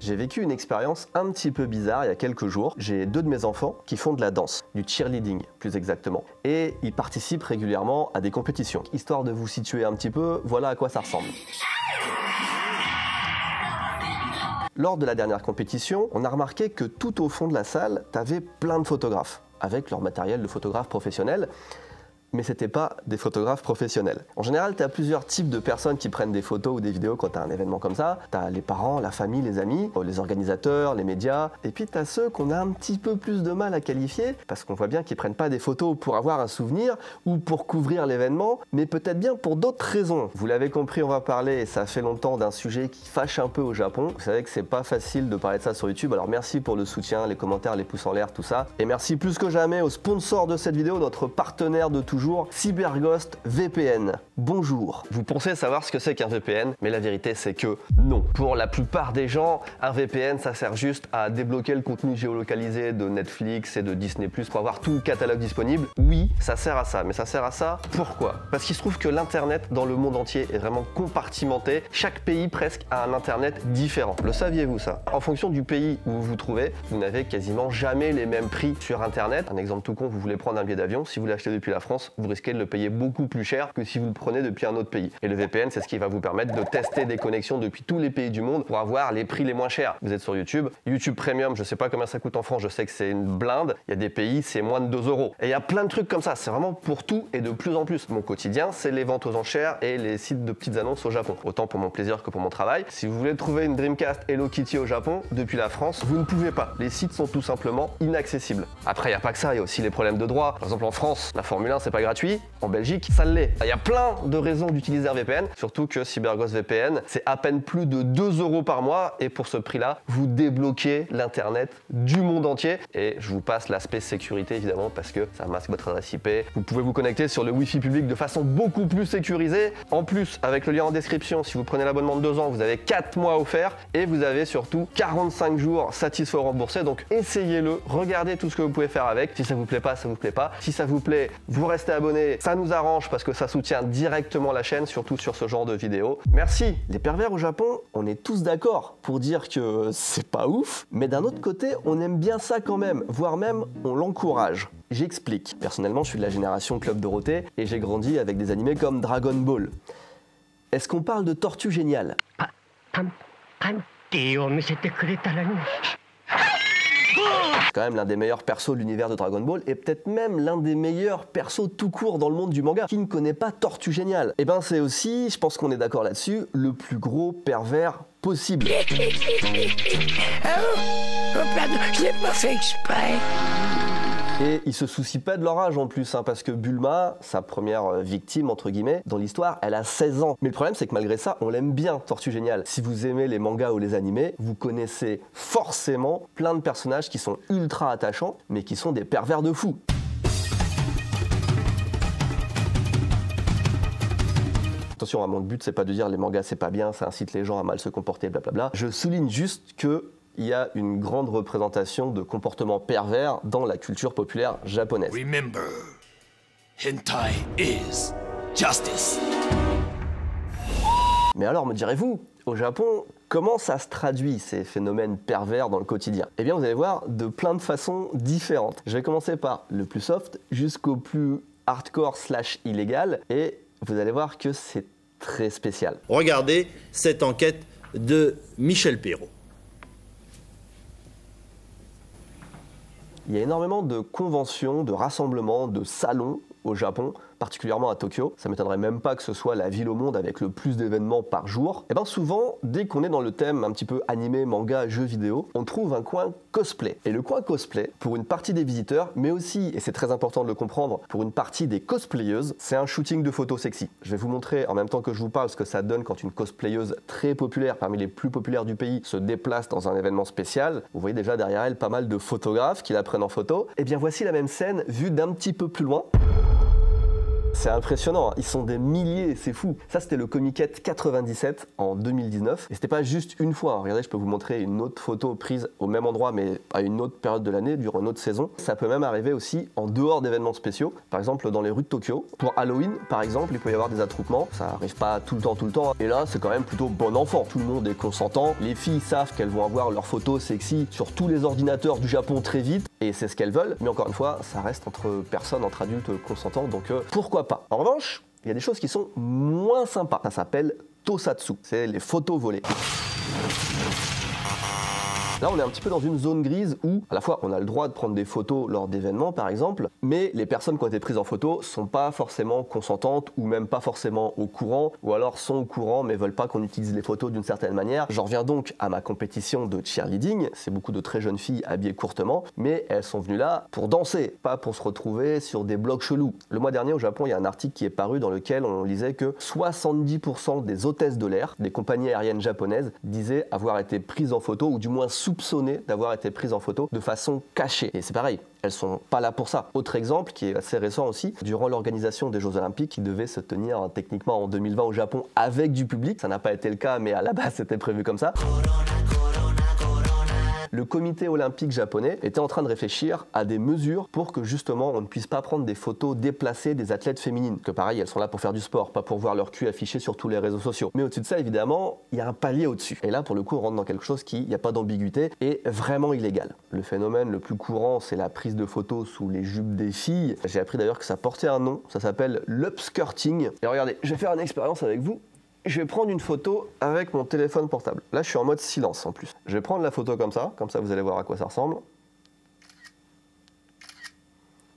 J'ai vécu une expérience un petit peu bizarre il y a quelques jours. J'ai 2 de mes enfants qui font de la danse, du cheerleading plus exactement. Et ils participent régulièrement à des compétitions. Histoire de vous situer un petit peu, voilà à quoi ça ressemble. Lors de la dernière compétition, on a remarqué que tout au fond de la salle, t'avais plein de photographes, avec leur matériel de photographe professionnel. Mais c'était pas des photographes professionnels. En général, tu as plusieurs types de personnes qui prennent des photos ou des vidéos quand tu as un événement comme ça. Tu as les parents, la famille, les amis, les organisateurs, les médias. Et puis tu as ceux qu'on a un petit peu plus de mal à qualifier, parce qu'on voit bien qu'ils prennent pas des photos pour avoir un souvenir ou pour couvrir l'événement, mais peut-être bien pour d'autres raisons. Vous l'avez compris, on va parler, et ça fait longtemps, d'un sujet qui fâche un peu au Japon. Vous savez que c'est pas facile de parler de ça sur YouTube, alors merci pour le soutien, les commentaires, les pouces en l'air, tout ça. Et merci plus que jamais au sponsor de cette vidéo, notre partenaire de toujours, CyberGhost VPN. Bonjour. Vous pensez savoir ce que c'est qu'un VPN, mais la vérité c'est que non. Pour la plupart des gens, un VPN ça sert juste à débloquer le contenu géolocalisé de Netflix et de Disney+ pour avoir tout le catalogue disponible. Oui, ça sert à ça, mais ça sert à ça pourquoi? Parce qu'il se trouve que l'internet dans le monde entier est vraiment compartimenté. Chaque pays presque a un internet différent. Le saviez-vous ça? En fonction du pays où vous vous trouvez, vous n'avez quasiment jamais les mêmes prix sur internet. Un exemple tout con, vous voulez prendre un billet d'avion, si vous l'achetez depuis la France, vous risquez de le payer beaucoup plus cher que si vous le prenez depuis un autre pays. Et le VPN, c'est ce qui va vous permettre de tester des connexions depuis tous les pays du monde pour avoir les prix les moins chers. Vous êtes sur YouTube, YouTube Premium, je sais pas combien ça coûte en France, je sais que c'est une blinde. Il y a des pays, c'est moins de 2 €. Et il y a plein de trucs comme ça, c'est vraiment pour tout et de plus en plus. Mon quotidien, c'est les ventes aux enchères et les sites de petites annonces au Japon. Autant pour mon plaisir que pour mon travail. Si vous voulez trouver une Dreamcast Hello Kitty au Japon, depuis la France, vous ne pouvez pas. Les sites sont tout simplement inaccessibles. Après, il n'y a pas que ça, il y a aussi les problèmes de droit. Par exemple, en France, la Formule 1, c'est pas gratuit. En Belgique, ça l'est. Il y a plein de raisons d'utiliser un VPN, surtout que CyberGhost VPN, c'est à peine plus de 2 € par mois et pour ce prix-là, vous débloquez l'internet du monde entier. Et je vous passe l'aspect sécurité évidemment parce que ça masque votre adresse IP. Vous pouvez vous connecter sur le Wi-Fi public de façon beaucoup plus sécurisée. En plus, avec le lien en description, si vous prenez l'abonnement de 2 ans, vous avez 4 mois offerts et vous avez surtout 45 jours satisfaits ou remboursés. Donc essayez-le, regardez tout ce que vous pouvez faire avec. Si ça vous plaît pas, ça vous plaît pas. Si ça vous plaît, vous restez abonné. Ça nous arrange parce que ça soutient directement la chaîne, surtout sur ce genre de vidéos. Merci. Les pervers au Japon, on est tous d'accord pour dire que c'est pas ouf, mais d'un autre côté, on aime bien ça quand même, voire même on l'encourage. J'explique. Personnellement, je suis de la génération Club Dorothée et j'ai grandi avec des animés comme Dragon Ball. Est-ce qu'on parle de Tortue Géniale? C'est quand même l'un des meilleurs persos de l'univers de Dragon Ball et peut-être même l'un des meilleurs persos tout court dans le monde du manga. Qui ne connaît pas Tortue Géniale? Et ben c'est aussi, je pense qu'on est d'accord là-dessus, le plus gros pervers possible. Je l'ai pas fait exprès. Et il se soucie pas de leur âge en plus, hein, parce que Bulma, sa première victime, entre guillemets, dans l'histoire, elle a 16 ans. Mais le problème, c'est que malgré ça, on l'aime bien, Tortue Géniale. Si vous aimez les mangas ou les animés, vous connaissez forcément plein de personnages qui sont ultra attachants, mais qui sont des pervers de fou. Attention, mon but, c'est pas de dire les mangas, c'est pas bien, ça incite les gens à mal se comporter, blablabla. Je souligne juste que il y a une grande représentation de comportements pervers dans la culture populaire japonaise. Remember, hentai is justice. Mais alors, me direz-vous, au Japon, comment ça se traduit ces phénomènes pervers dans le quotidien? Eh bien, vous allez voir de plein de façons différentes. Je vais commencer par le plus soft jusqu'au plus hardcore / illégal et vous allez voir que c'est très spécial. Regardez cette enquête de Michel Perrault. Il y a énormément de conventions, de rassemblements, de salons au Japon, particulièrement à Tokyo. Ça m'étonnerait même pas que ce soit la ville au monde avec le plus d'événements par jour. Et bien souvent, dès qu'on est dans le thème un petit peu animé, manga, jeux vidéo, on trouve un coin cosplay. Et le coin cosplay, pour une partie des visiteurs, mais aussi, et c'est très important de le comprendre, pour une partie des cosplayeuses, c'est un shooting de photos sexy. Je vais vous montrer en même temps que je vous parle ce que ça donne quand une cosplayeuse très populaire, parmi les plus populaires du pays, se déplace dans un événement spécial. Vous voyez déjà derrière elle pas mal de photographes qui la prennent en photo. Et bien voici la même scène vue d'un petit peu plus loin. C'est impressionnant, hein. Ils sont des milliers, c'est fou. Ça, c'était le Comiket 97 en 2019. Et c'était pas juste une fois, hein. Regardez, je peux vous montrer une autre photo prise au même endroit, mais à une autre période de l'année, durant une autre saison. Ça peut même arriver aussi en dehors d'événements spéciaux. Par exemple, dans les rues de Tokyo. Pour Halloween, par exemple, il peut y avoir des attroupements. Ça arrive pas tout le temps, hein. Et là, c'est quand même plutôt bon enfant. Tout le monde est consentant. Les filles savent qu'elles vont avoir leurs photos sexy sur tous les ordinateurs du Japon très vite. Et c'est ce qu'elles veulent. Mais encore une fois, ça reste entre personnes, entre adultes consentants. Donc pourquoi pas. En revanche, il y a des choses qui sont moins sympas. Ça s'appelle Tosatsu. C'est les photos volées. Là, on est un petit peu dans une zone grise où, à la fois, on a le droit de prendre des photos lors d'événements, par exemple, mais les personnes qui ont été prises en photo sont pas forcément consentantes ou même pas forcément au courant, ou alors sont au courant mais veulent pas qu'on utilise les photos d'une certaine manière. J'en reviens donc à ma compétition de cheerleading. C'est beaucoup de très jeunes filles habillées courtement, mais elles sont venues là pour danser, pas pour se retrouver sur des blogs chelous. Le mois dernier, au Japon, il y a un article qui est paru dans lequel on lisait que 70% des hôtesses de l'air, des compagnies aériennes japonaises, disaient avoir été prises en photo, ou du moins soupçonnées d'avoir été prises en photo de façon cachée. Et c'est pareil, elles sont pas là pour ça. Autre exemple qui est assez récent aussi, durant l'organisation des Jeux Olympiques qui devaient se tenir techniquement en 2020 au Japon avec du public, ça n'a pas été le cas mais à la base c'était prévu comme ça. Le comité olympique japonais était en train de réfléchir à des mesures pour que justement on ne puisse pas prendre des photos déplacées des athlètes féminines. Que pareil, elles sont là pour faire du sport, pas pour voir leur cul affiché sur tous les réseaux sociaux. Mais au-dessus de ça, évidemment, il y a un palier au-dessus. Et là, pour le coup, on rentre dans quelque chose qui, il n'y a pas d'ambiguïté, est vraiment illégal. Le phénomène le plus courant, c'est la prise de photos sous les jupes des filles. J'ai appris d'ailleurs que ça portait un nom, ça s'appelle l'upskirting. Et regardez, je vais faire une expérience avec vous. Je vais prendre une photo avec mon téléphone portable. Là, je suis en mode silence en plus. Je vais prendre la photo comme ça vous allez voir à quoi ça ressemble.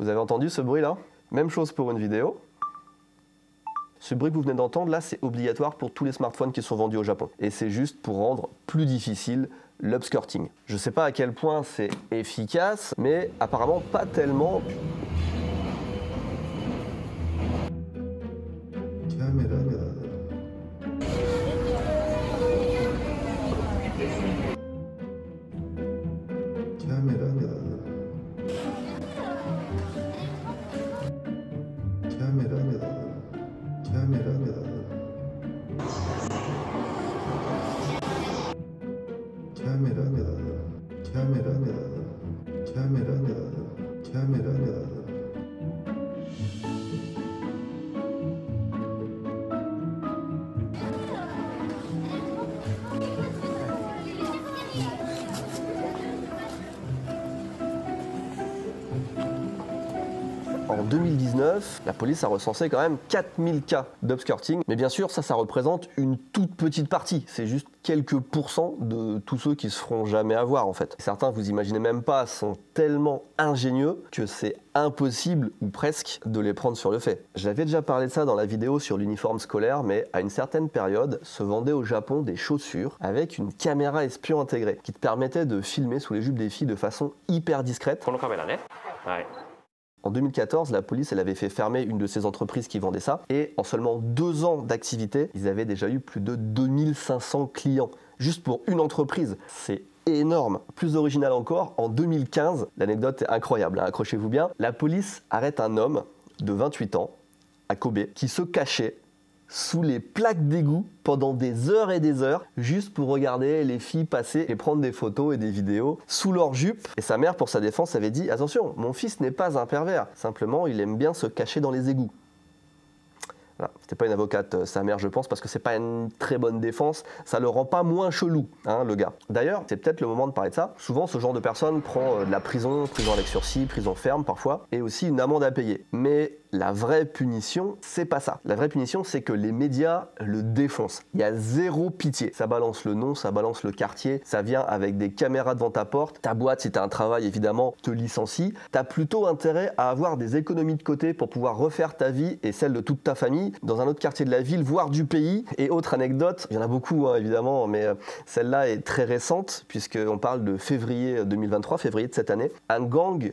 Vous avez entendu ce bruit-là? Même chose pour une vidéo. Ce bruit que vous venez d'entendre, là, c'est obligatoire pour tous les smartphones qui sont vendus au Japon. Et c'est juste pour rendre plus difficile l'upskirting. Je ne sais pas à quel point c'est efficace, mais apparemment pas tellement. En 2019, la police a recensé quand même 4000 cas d'upskirting. Mais bien sûr, ça représente une toute petite partie. C'est juste quelques pourcents de tous ceux qui se feront jamais avoir en fait. Certains, vous imaginez même pas, sont tellement ingénieux que c'est impossible, ou presque, de les prendre sur le fait. J'avais déjà parlé de ça dans la vidéo sur l'uniforme scolaire, mais à une certaine période, se vendaient au Japon des chaussures avec une caméra espion intégrée qui te permettait de filmer sous les jupes des filles de façon hyper discrète. En 2014, la police avait fait fermer une de ces entreprises qui vendait ça, et en seulement 2 ans d'activité, ils avaient déjà eu plus de 2500 clients, juste pour une entreprise. C'est énorme. Plus original encore, en 2015, l'anecdote est incroyable, hein, accrochez-vous bien, la police arrête un homme de 28 ans, à Kobe, qui se cachait sous les plaques d'égout pendant des heures et des heures, juste pour regarder les filles passer et prendre des photos et des vidéos sous leur jupe. Et sa mère, pour sa défense, avait dit « Attention, mon fils n'est pas un pervers, simplement il aime bien se cacher dans les égouts. » Voilà. C'était pas une avocate, sa mère, je pense, parce que c'est pas une très bonne défense. Ça le rend pas moins chelou, hein, le gars. D'ailleurs, c'est peut-être le moment de parler de ça. Souvent, ce genre de personne prend de la prison avec sursis, prison ferme parfois, et aussi une amende à payer. Mais la vraie punition, c'est pas ça. La vraie punition, c'est que les médias le défoncent. Il y a zéro pitié. Ça balance le nom, ça balance le quartier, ça vient avec des caméras devant ta porte. Ta boîte, si t'as un travail, évidemment, te licencie. T'as plutôt intérêt à avoir des économies de côté pour pouvoir refaire ta vie et celle de toute ta famille dans un autre quartier de la ville, voire du pays. Et autre anecdote, il y en a beaucoup, hein, évidemment, mais celle-là est très récente, puisqu'on parle de février 2023, février de cette année. Un gang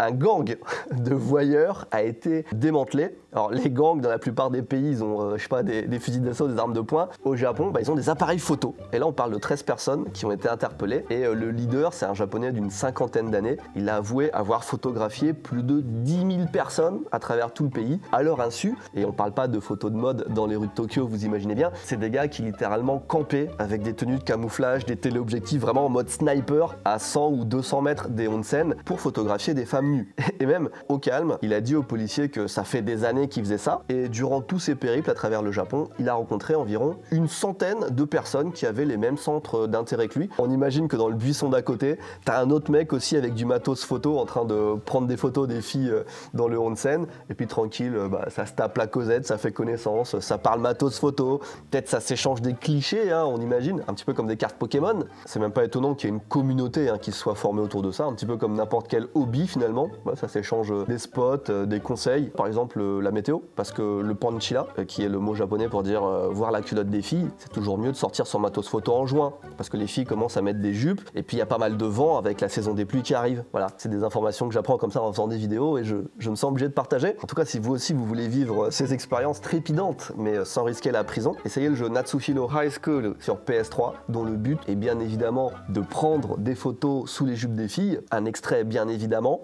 un gang de voyeurs a été démantelé. Alors les gangs, dans la plupart des pays, ils ont je sais pas, des fusils d'assaut, des armes de poing. Au Japon, ils ont des appareils photo. Et là, on parle de 13 personnes qui ont été interpellées. Et le leader, c'est un japonais d'une cinquantaine d'années. Il a avoué avoir photographié plus de 10 000 personnes à travers tout le pays, à leur insu. Et on parle pas de photos de mode dans les rues de Tokyo, vous imaginez bien. C'est des gars qui littéralement campaient avec des tenues de camouflage, des téléobjectifs vraiment en mode sniper à 100 ou 200 mètres des onsen pour photographier des femmes nues. Et même, au calme, il a dit aux policiers que ça fait des années qu'il faisait ça. Et durant tous ses périples à travers le Japon, il a rencontré environ une centaine de personnes qui avaient les mêmes centres d'intérêt que lui. On imagine que dans le buisson d'à côté, t'as un autre mec aussi avec du matos photo en train de prendre des photos des filles dans le onsen. Et puis tranquille, ça se tape la causette, ça fait connaissance, ça parle matos photo. Peut-être ça s'échange des clichés, hein, on imagine, un petit peu comme des cartes Pokémon. C'est même pas étonnant qu'il y ait une communauté qui se soit formée autour de ça, un petit peu comme n'importe quel hobby finalement. Ça s'échange des spots, des conseils, par exemple la météo, parce que le panchila, qui est le mot japonais pour dire voir la culotte des filles, c'est toujours mieux de sortir son matos photo en juin, parce que les filles commencent à mettre des jupes, et puis il y a pas mal de vent avec la saison des pluies qui arrive. Voilà, c'est des informations que j'apprends comme ça en faisant des vidéos, et je me sens obligé de partager. En tout cas, si vous aussi vous voulez vivre ces expériences trépidantes, mais sans risquer la prison, essayez le jeu Natsuhiro High School sur PS3, dont le but est bien évidemment de prendre des photos sous les jupes des filles, un extrait bien évidemment.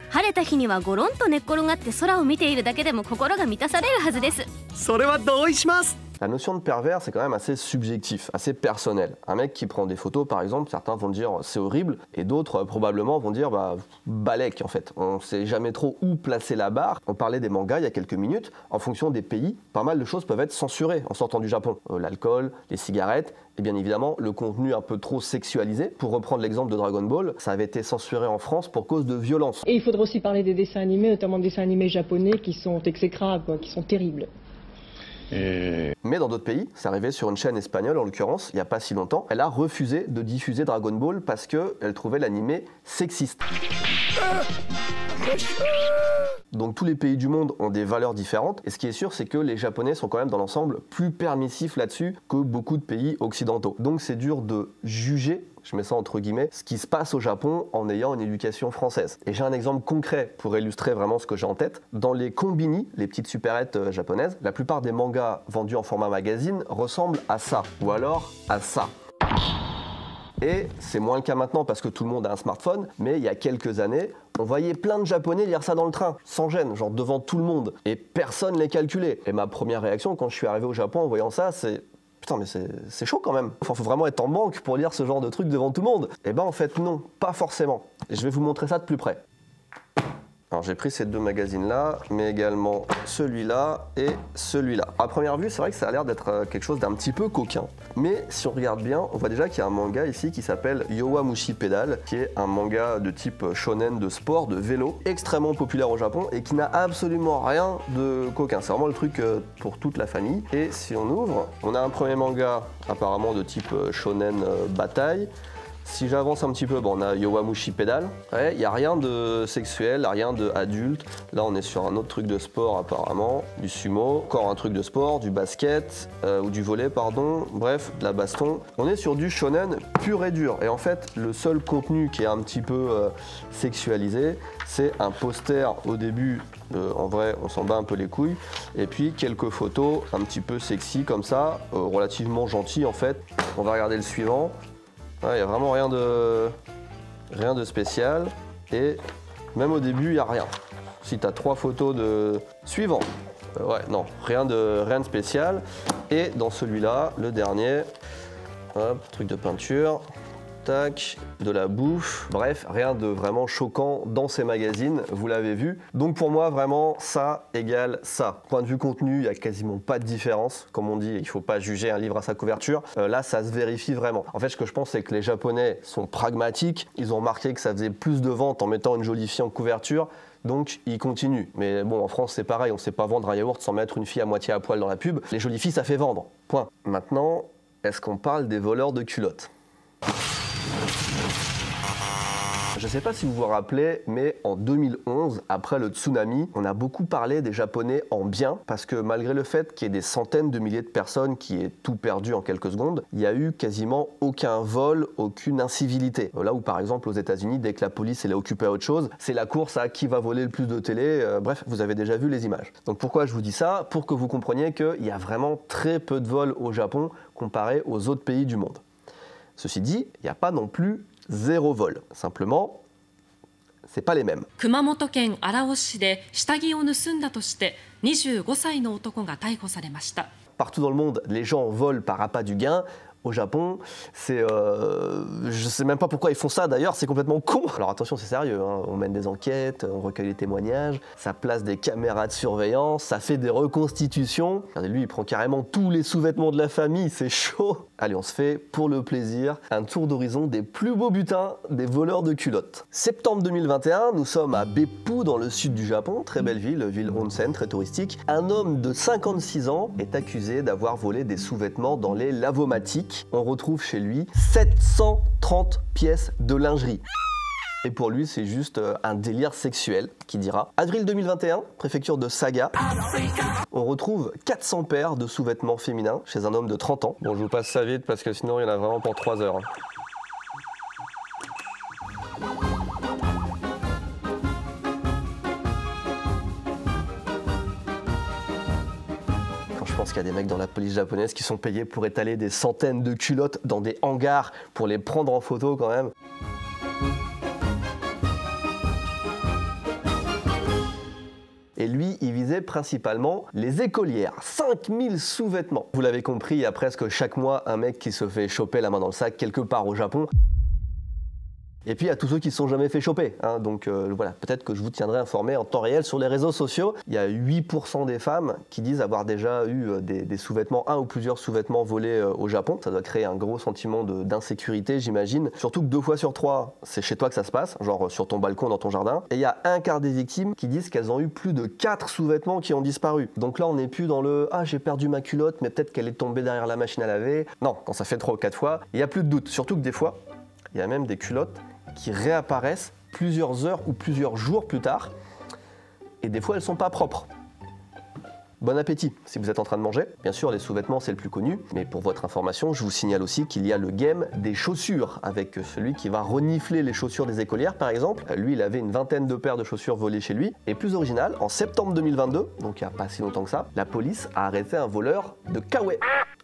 La notion de pervers, c'est quand même assez subjectif, assez personnel. Un mec qui prend des photos, par exemple, certains vont dire c'est horrible, et d'autres probablement vont dire balèque en fait. On sait jamais trop où placer la barre. On parlait des mangas il y a quelques minutes. En fonction des pays, pas mal de choses peuvent être censurées en sortant du Japon. L'alcool, les cigarettes, et bien évidemment le contenu un peu trop sexualisé. Pour reprendre l'exemple de Dragon Ball, ça avait été censuré en France pour cause de violence. Et il faudra aussi parler des dessins animés, notamment des dessins animés japonais qui sont exécrables, qui sont terribles. Mais dans d'autres pays, c'est arrivé sur une chaîne espagnole en l'occurrence, il n'y a pas si longtemps, elle a refusé de diffuser Dragon Ball parce qu'elle trouvait l'animé sexiste. Donc tous les pays du monde ont des valeurs différentes, et ce qui est sûr, c'est que les Japonais sont quand même dans l'ensemble plus permissifs là-dessus que beaucoup de pays occidentaux. Donc c'est dur de juger, je mets ça entre guillemets, ce qui se passe au Japon en ayant une éducation française. Et j'ai un exemple concret pour illustrer vraiment ce que j'ai en tête. Dans les kombini, les petites supérettes japonaises, la plupart des mangas vendus en format magazine ressemblent à ça, ou alors à ça. Et c'est moins le cas maintenant parce que tout le monde a un smartphone, mais il y a quelques années, on voyait plein de Japonais lire ça dans le train, sans gêne, genre devant tout le monde, et personne les calculait. Et ma première réaction quand je suis arrivé au Japon en voyant ça, c'est putain mais c'est chaud quand même. Enfin, faut vraiment être en manque pour lire ce genre de truc devant tout le monde. Et ben en fait non, pas forcément. Et je vais vous montrer ça de plus près. Alors j'ai pris ces deux magazines-là, mais également celui-là et celui-là. À première vue, c'est vrai que ça a l'air d'être quelque chose d'un petit peu coquin. Mais si on regarde bien, on voit déjà qu'il y a un manga ici qui s'appelle Yowamushi Pedal, qui est un manga de type shonen de sport, de vélo, extrêmement populaire au Japon et qui n'a absolument rien de coquin. C'est vraiment le truc pour toute la famille. Et si on ouvre, on a un premier manga apparemment de type shonen bataille. Si j'avance un petit peu, on a Yowamushi Pedal. Ouais, il n'y a rien de sexuel, rien d'adulte. Là, on est sur un autre truc de sport apparemment, du sumo, encore un truc de sport, du basket, ou du volley, pardon. Bref, de la baston. On est sur du shonen pur et dur. Et en fait, le seul contenu qui est un petit peu sexualisé, c'est un poster au début. En vrai, on s'en bat un peu les couilles. Et puis, quelques photos un petit peu sexy comme ça, relativement gentilles en fait. On va regarder le suivant. Il n'y a vraiment rien de spécial, et même au début, il n'y a rien. Si tu as 3 photos de... Suivant. Ouais, non, rien de spécial. Et dans celui-là, le dernier, hop, truc de peinture, tac, de la bouffe. Bref, rien de vraiment choquant dans ces magazines, vous l'avez vu. Donc pour moi, vraiment, ça égale ça. Point de vue contenu, il n'y a quasiment pas de différence. Comme on dit, il ne faut pas juger un livre à sa couverture. Là, ça se vérifie vraiment. En fait, ce que je pense, c'est que les Japonais sont pragmatiques. Ils ont remarqué que ça faisait plus de ventes en mettant une jolie fille en couverture. Donc, ils continuent. Mais bon, en France, c'est pareil. On ne sait pas vendre un yaourt sans mettre une fille à moitié à poil dans la pub. Les jolies filles, ça fait vendre. Point. Maintenant, est-ce qu'on parle des voleurs de culottes ? Je ne sais pas si vous vous rappelez, mais en 2011, après le tsunami, on a beaucoup parlé des Japonais en bien, parce que malgré le fait qu'il y ait des centaines de milliers de personnes qui aient tout perdu en quelques secondes, il n'y a eu quasiment aucun vol, aucune incivilité. Là où par exemple aux États-Unis, dès que la police est occupée à autre chose, c'est la course à qui va voler le plus de télé, bref, vous avez déjà vu les images. Donc pourquoi je vous dis ça? Pour que vous compreniez qu'il y a vraiment très peu de vols au Japon comparé aux autres pays du monde. Ceci dit, il n'y a pas non plus zéro vol. Simplement, c'est pas les mêmes. 熊本県荒尾市で下着を盗んだとして25歳の男が逮捕されました。 Partout dans le monde, les gens volent par appât du gain. Au Japon, je sais même pas pourquoi ils font ça d'ailleurs, c'est complètement con. Alors attention, c'est sérieux, hein. On mène des enquêtes, on recueille les témoignages, ça place des caméras de surveillance, ça fait des reconstitutions. Regardez, lui, il prend carrément tous les sous-vêtements de la famille, c'est chaud. Allez, on se fait, pour le plaisir, un tour d'horizon des plus beaux butins des voleurs de culottes. Septembre 2021, nous sommes à Beppu, dans le sud du Japon, très belle ville onsen, très touristique. Un homme de 56 ans est accusé d'avoir volé des sous-vêtements dans les lavomatiques. On retrouve chez lui 730 pièces de lingerie. Et pour lui, c'est juste un délire sexuel, qui dira. Avril 2021, préfecture de Saga. On retrouve 400 paires de sous-vêtements féminins chez un homme de 30 ans. Bon, je vous passe ça vite parce que sinon, il y en a vraiment pour 3 heures. Je pense qu'il y a des mecs dans la police japonaise qui sont payés pour étaler des centaines de culottes dans des hangars pour les prendre en photo quand même. Et lui, il visait principalement les écolières. 5000 sous-vêtements. Vous l'avez compris, il y a presque chaque mois un mec qui se fait choper la main dans le sac quelque part au Japon. Et puis il y a tous ceux qui ne se sont jamais fait choper. Hein. Donc voilà, peut-être que je vous tiendrai informé en temps réel sur les réseaux sociaux. Il y a 8% des femmes qui disent avoir déjà eu des sous-vêtements, un ou plusieurs sous-vêtements volés au Japon. Ça doit créer un gros sentiment d'insécurité, j'imagine. Surtout que 2 fois sur 3, c'est chez toi que ça se passe, genre sur ton balcon, dans ton jardin. Et il y a un quart des victimes qui disent qu'elles ont eu plus de 4 sous-vêtements qui ont disparu. Donc là, on n'est plus dans le « Ah, j'ai perdu ma culotte, mais peut-être qu'elle est tombée derrière la machine à laver ». Non, quand ça fait 3 ou 4 fois, il n'y a plus de doute. Surtout que des fois, il y a même des culottes qui réapparaissent plusieurs heures ou plusieurs jours plus tard. Et des fois, elles ne sont pas propres. Bon appétit si vous êtes en train de manger. Bien sûr, les sous-vêtements, c'est le plus connu. Mais pour votre information, je vous signale aussi qu'il y a le game des chaussures, avec celui qui va renifler les chaussures des écolières, par exemple. Lui, il avait une vingtaine de paires de chaussures volées chez lui. Et plus original, en septembre 2022, donc il n'y a pas si longtemps que ça, la police a arrêté un voleur de kawaii.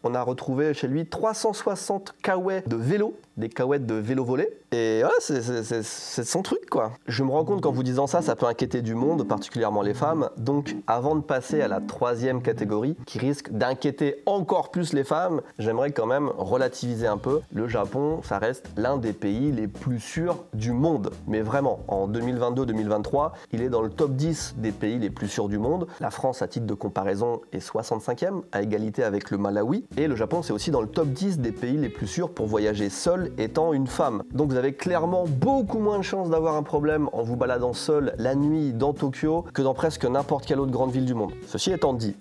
On a retrouvé chez lui 360 kawaii de vélo, des kawaii de vélo volés. Et ouais, c'est son truc, quoi. Je me rends compte qu'en vous disant ça, ça peut inquiéter du monde, particulièrement les femmes. Donc, avant de passer à la 3e catégorie, qui risque d'inquiéter encore plus les femmes, j'aimerais quand même relativiser un peu. Le Japon, ça reste l'un des pays les plus sûrs du monde. Mais vraiment, en 2022-2023, il est dans le top 10 des pays les plus sûrs du monde. La France, à titre de comparaison, est 65e, à égalité avec le Malawi. Et le Japon, c'est aussi dans le top 10 des pays les plus sûrs pour voyager seul étant une femme. Donc vous avez clairement beaucoup moins de chances d'avoir un problème en vous baladant seul la nuit dans Tokyo que dans presque n'importe quelle autre grande ville du monde. Ceci étant dit,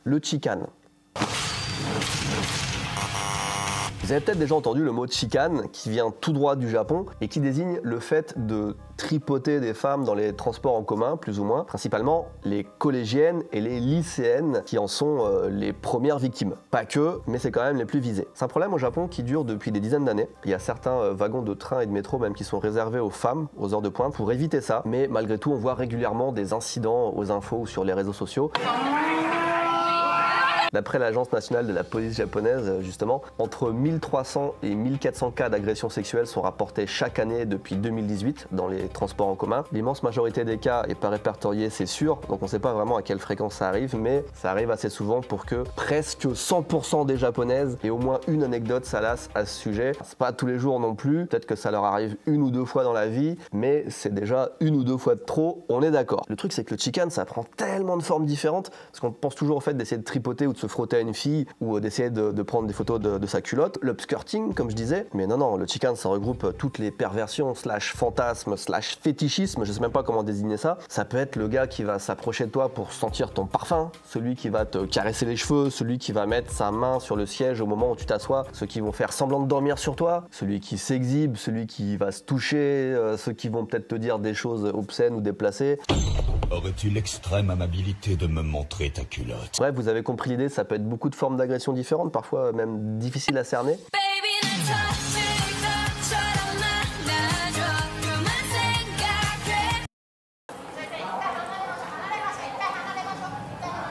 le chikan. Vous avez peut-être déjà entendu le mot chikan qui vient tout droit du Japon et qui désigne le fait de tripoter des femmes dans les transports en commun, plus ou moins, principalement les collégiennes et les lycéennes qui en sont les premières victimes. Pas que, mais c'est quand même les plus visées. C'est un problème au Japon qui dure depuis des dizaines d'années. Il y a certains wagons de train et de métro même qui sont réservés aux femmes, aux heures de pointe, pour éviter ça, mais malgré tout on voit régulièrement des incidents aux infos ou sur les réseaux sociaux. D'après l'Agence nationale de la police japonaise, justement, entre 1300 et 1400 cas d'agression sexuelle sont rapportés chaque année depuis 2018 dans les transports en commun. L'immense majorité des cas n'est pas répertoriée, c'est sûr, donc on ne sait pas vraiment à quelle fréquence ça arrive, mais ça arrive assez souvent pour que presque 100% des japonaises aient au moins une anecdote salace à ce sujet. C'est pas tous les jours non plus, peut-être que ça leur arrive 1 ou 2 fois dans la vie, mais c'est déjà 1 ou 2 fois de trop, on est d'accord. Le truc c'est que le chikan, ça prend tellement de formes différentes, parce qu'on pense toujours au fait d'essayer de tripoter ou de se frotter à une fille ou d'essayer de prendre des photos de sa culotte. L'upskirting, comme je disais. Mais non, le chican, ça regroupe toutes les perversions, slash fantasmes, slash fétichisme, je sais même pas comment désigner ça. Ça peut être le gars qui va s'approcher de toi pour sentir ton parfum, celui qui va te caresser les cheveux, celui qui va mettre sa main sur le siège au moment où tu t'assois, ceux qui vont faire semblant de dormir sur toi, celui qui s'exhibe, celui qui va se toucher, ceux qui vont peut-être te dire des choses obscènes ou déplacées. Aurais-tu l'extrême amabilité de me montrer ta culotte? Bref, vous avez compris l'idée, ça peut être beaucoup de formes d'agression différentes, parfois même difficiles à cerner.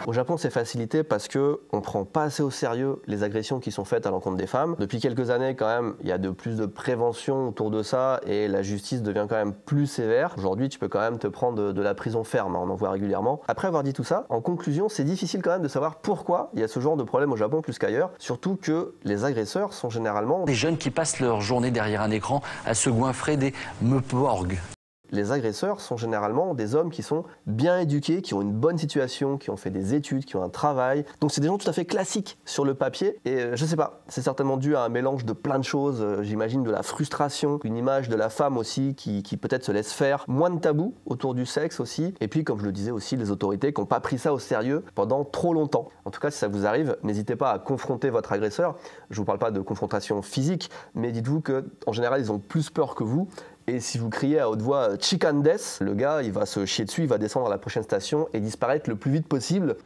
Au Japon, c'est facilité parce qu'on ne prend pas assez au sérieux les agressions qui sont faites à l'encontre des femmes. Depuis quelques années, quand même, il y a de plus de prévention autour de ça et la justice devient quand même plus sévère. Aujourd'hui, tu peux quand même te prendre de la prison ferme, on en voit régulièrement. Après avoir dit tout ça, en conclusion, c'est difficile quand même de savoir pourquoi il y a ce genre de problème au Japon plus qu'ailleurs, surtout que les agresseurs sont généralement des jeunes qui passent leur journée derrière un écran à se goinfrer des meuporgs. Les agresseurs sont généralement des hommes qui sont bien éduqués, qui ont une bonne situation, qui ont fait des études, qui ont un travail. Donc c'est des gens tout à fait classiques sur le papier. Et je sais pas, c'est certainement dû à un mélange de plein de choses. J'imagine de la frustration, une image de la femme aussi qui peut-être se laisse faire. Moins de tabous autour du sexe aussi. Et puis comme je le disais aussi, les autorités qui n'ont pas pris ça au sérieux pendant trop longtemps. En tout cas, si ça vous arrive, n'hésitez pas à confronter votre agresseur. Je vous parle pas de confrontation physique, mais dites-vous qu'en général, ils ont plus peur que vous. Et si vous criez à haute voix « Chican Death », le gars, il va se chier dessus, il va descendre à la prochaine station et disparaître le plus vite possible.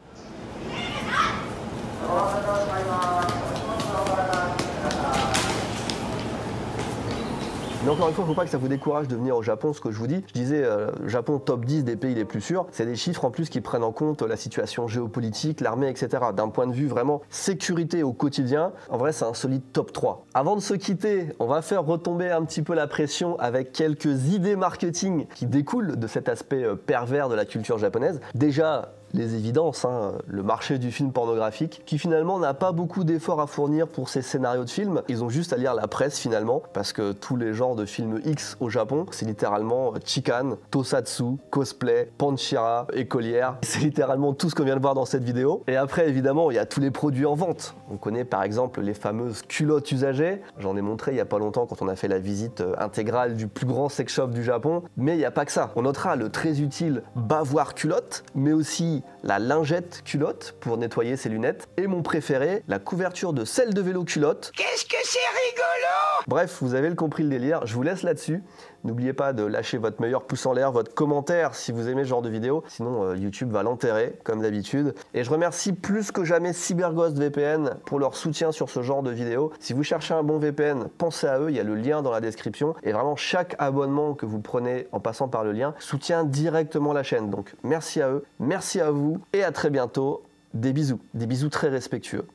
Mais encore une fois, il ne faut pas que ça vous décourage de venir au Japon, ce que je vous dis. Je disais, Japon top 10 des pays les plus sûrs. C'est des chiffres en plus qui prennent en compte la situation géopolitique, l'armée, etc. D'un point de vue vraiment sécurité au quotidien, en vrai, c'est un solide top 3. Avant de se quitter, on va faire retomber un petit peu la pression avec quelques idées marketing qui découlent de cet aspect pervers de la culture japonaise. Déjà, les évidences, le marché du film pornographique, qui finalement n'a pas beaucoup d'efforts à fournir pour ces scénarios de films. Ils ont juste à lire la presse finalement, parce que tous les genres de films X au Japon, c'est littéralement chikan, tosatsu, cosplay, panchira, écolière. C'est littéralement tout ce qu'on vient de voir dans cette vidéo. Et après, évidemment, il y a tous les produits en vente. On connaît par exemple les fameuses culottes usagées. J'en ai montré il n'y a pas longtemps quand on a fait la visite intégrale du plus grand sex shop du Japon. Mais il n'y a pas que ça. On notera le très utile bavoir culotte, mais aussi la lingette culotte pour nettoyer ses lunettes. Et mon préféré, la couverture de selle de vélo culotte. Qu'est-ce que c'est rigolo! Bref, vous avez compris le délire. Je vous laisse là-dessus. N'oubliez pas de lâcher votre meilleur pouce en l'air, votre commentaire si vous aimez ce genre de vidéo. Sinon, YouTube va l'enterrer, comme d'habitude. Et je remercie plus que jamais CyberGhost VPN pour leur soutien sur ce genre de vidéos. Si vous cherchez un bon VPN, pensez à eux. Il y a le lien dans la description. Et vraiment, chaque abonnement que vous prenez en passant par le lien soutient directement la chaîne. Donc, merci à eux, merci à vous et à très bientôt. Des bisous très respectueux.